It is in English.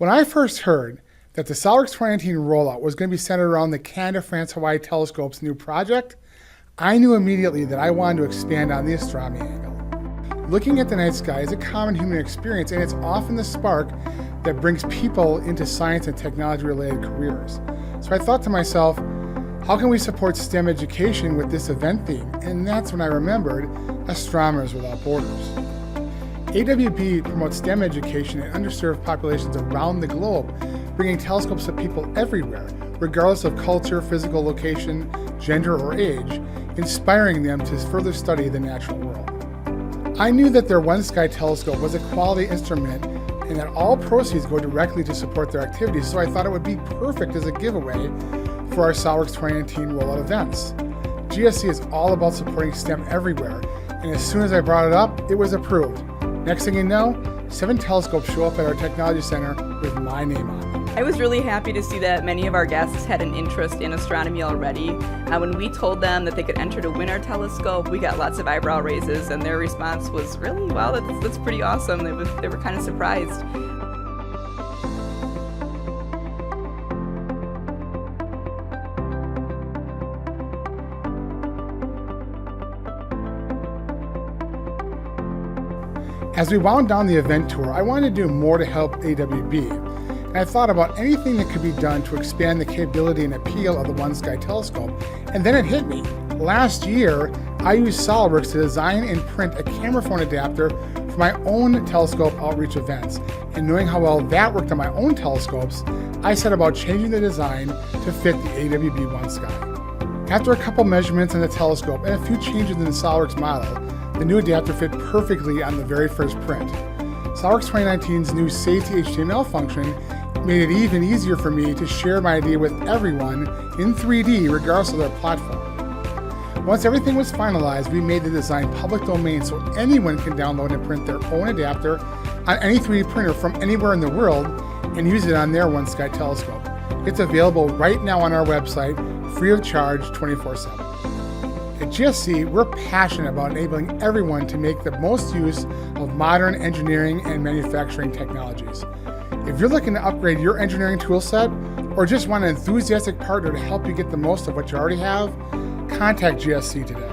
When I first heard that the SOLIDWORKS 2019 rollout was going to be centered around the Canada, France, Hawaii Telescope's new project, I knew immediately that I wanted to expand on the astronomy angle. Looking at the night sky is a common human experience, and it's often the spark that brings people into science and technology-related careers. So I thought to myself, how can we support STEM education with this event theme? And that's when I remembered Astronomers Without Borders. AWB promotes STEM education in underserved populations around the globe, bringing telescopes to people everywhere, regardless of culture, physical location, gender, or age, inspiring them to further study the natural world. I knew that their OneSky telescope was a quality instrument and that all proceeds go directly to support their activities, so I thought it would be perfect as a giveaway for our SOLIDWORKS 2019 rollout events. GSC is all about supporting STEM everywhere, and as soon as I brought it up, it was approved. Next thing you know, 7 telescopes show up at our Technology Center with my name on them. I was really happy to see that many of our guests had an interest in astronomy already. When we told them that they could enter to win our telescope, we got lots of eyebrow raises, and their response was really, wow, that's pretty awesome. They were kind of surprised. As we wound down the event tour, I wanted to do more to help AWB, and I thought about anything that could be done to expand the capability and appeal of the OneSky telescope, and then it hit me. Last year, I used SOLIDWORKS to design and print a camera phone adapter for my own telescope outreach events, and knowing how well that worked on my own telescopes, I set about changing the design to fit the AWB OneSky. After a couple measurements on the telescope and a few changes in the SOLIDWORKS model, the new adapter fit perfectly on the very first print. SOLIDWORKS 2019's new Safety HTML function made it even easier for me to share my idea with everyone in 3D regardless of their platform. Once everything was finalized, we made the design public domain so anyone can download and print their own adapter on any 3D printer from anywhere in the world and use it on their OneSky telescope. It's available right now on our website, free of charge, 24/7. At GSC, we're passionate about enabling everyone to make the most use of modern engineering and manufacturing technologies. If you're looking to upgrade your engineering toolset or just want an enthusiastic partner to help you get the most of what you already have, contact GSC today.